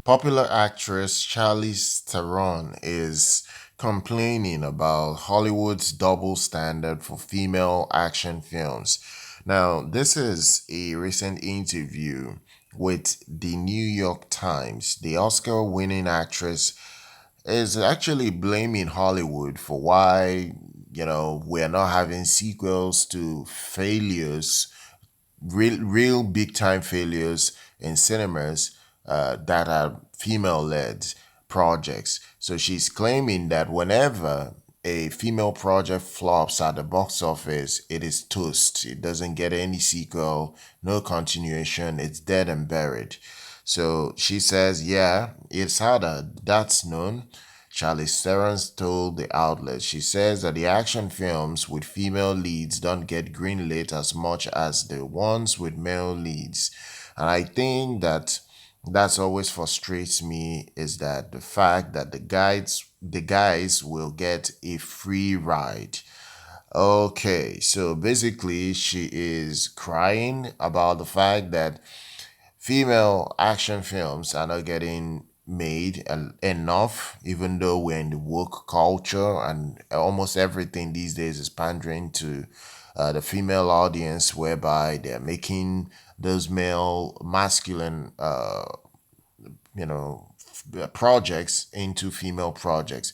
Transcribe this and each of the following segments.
Popular actress Charlize Theron is complaining about Hollywood's double standard for female action films. Now, this is a recent interview with the New York Times. The Oscar winning actress is actually blaming Hollywood for why, we're not having sequels to failures, real big time failures in cinemas that are female led projects. So she's claiming that whenever a female project flops at the box office, it is toast. It doesn't get any sequel, no continuation, it's dead and buried. So she says, yeah, it's harder. That's known. Charlize Theron told the outlet. She says that the action films with female leads don't get greenlit as much as the ones with male leads. And I think that's always frustrates me is that the fact that the guys will get a free ride. Okay, so basically she is crying about the fact that female action films are not getting made enough, even though we're in the woke culture and almost everything these days is pandering to the female audience, whereby they're making those male masculine projects into female projects.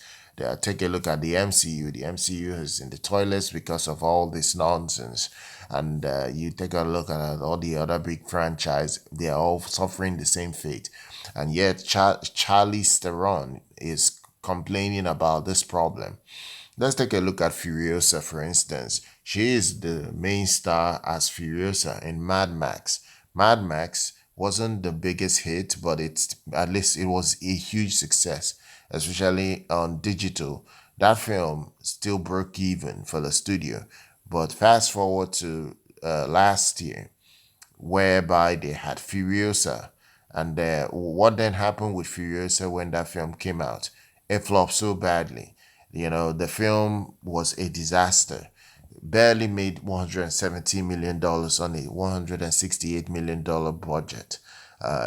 Take a look at the MCU. The MCU is in the toilets because of all this nonsense. And you take a look at all the other big franchise, they are all suffering the same fate. And yet, Charlize Theron is complaining about this problem. Let's take a look at Furiosa, for instance. She is the main star as Furiosa in Mad Max. Mad Max wasn't the biggest hit, but it's at least it was a huge success, especially on digital. That film still broke even for the studio. But fast forward to last year, whereby they had Furiosa. And what then happened with Furiosa when that film came out? It flopped so badly. The film was a disaster. Barely made $170 million dollars on a $168 million budget.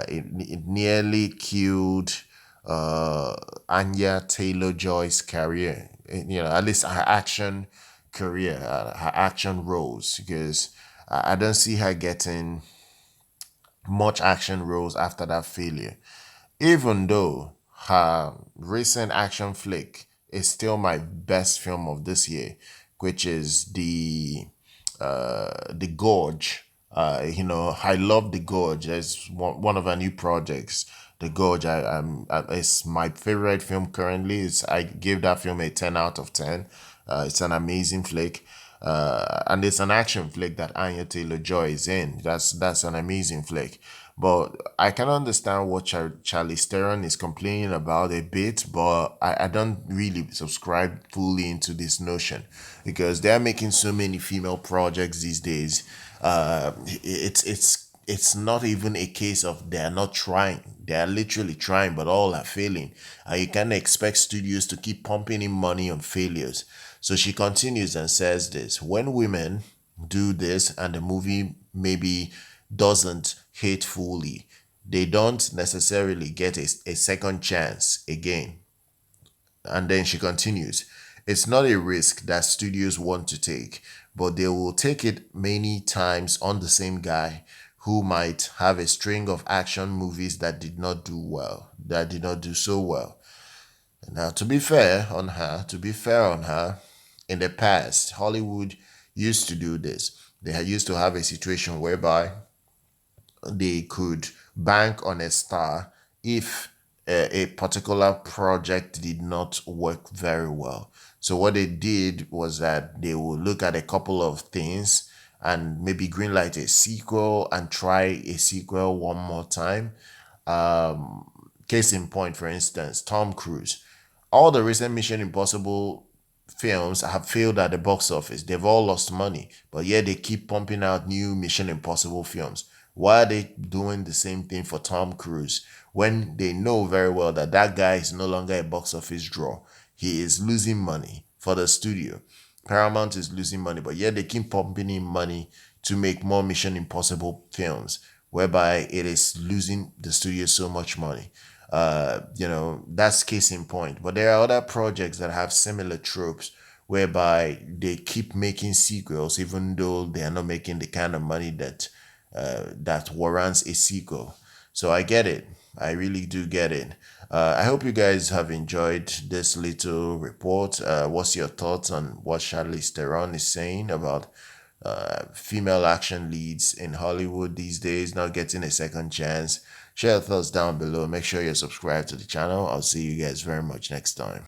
It nearly killed Anya Taylor-Joy's career. At least her action career, her action roles, because I don't see her getting much action roles after that failure. Even though her recent action flick is still my best film of this year, which is the Gorge. I love the Gorge. It's one of our new projects. The Gorge, it's my favorite film currently. I give that film a 10 out of 10. It's an amazing flick. And it's an action flick that Anya Taylor-Joy is in. That's an amazing flick. But I can understand what Charlize Theron is complaining about a bit, but I don't really subscribe fully into this notion because they're making so many female projects these days. It's not even a case of they're not trying. They're literally trying, but all are failing. And you can't expect studios to keep pumping in money on failures. So she continues and says this: when women do this and the movie maybe doesn't hit fully, they don't necessarily get a second chance again. And then she continues, it's not a risk that studios want to take, but they will take it many times on the same guy who might have a string of action movies that did not do well, that did not do so well. Now, to be fair on her, in the past, Hollywood used to do this. They had used to have a situation whereby they could bank on a star if a particular project did not work very well. So what they did was that they would look at a couple of things and maybe greenlight a sequel and try a sequel one more time. Case in point, for instance, Tom Cruise. All the recent Mission Impossible films have failed at the box office. They've all lost money, but yet they keep pumping out new Mission Impossible films. Why are they doing the same thing for Tom Cruise when they know very well that that guy is no longer a box office draw? He is losing money for the studio. Paramount is losing money, but yet they keep pumping in money to make more Mission Impossible films, whereby it is losing the studio so much money. That's case in point. But there are other projects that have similar tropes whereby they keep making sequels even though they are not making the kind of money that warrants a sequel. So I get it. I really do get it. I hope you guys have enjoyed this little report. What's your thoughts on what Charlize Theron is saying about female action leads in Hollywood these days not getting a second chance? Share your thoughts down below. Make sure you're subscribed to the channel. I'll see you guys very much next time.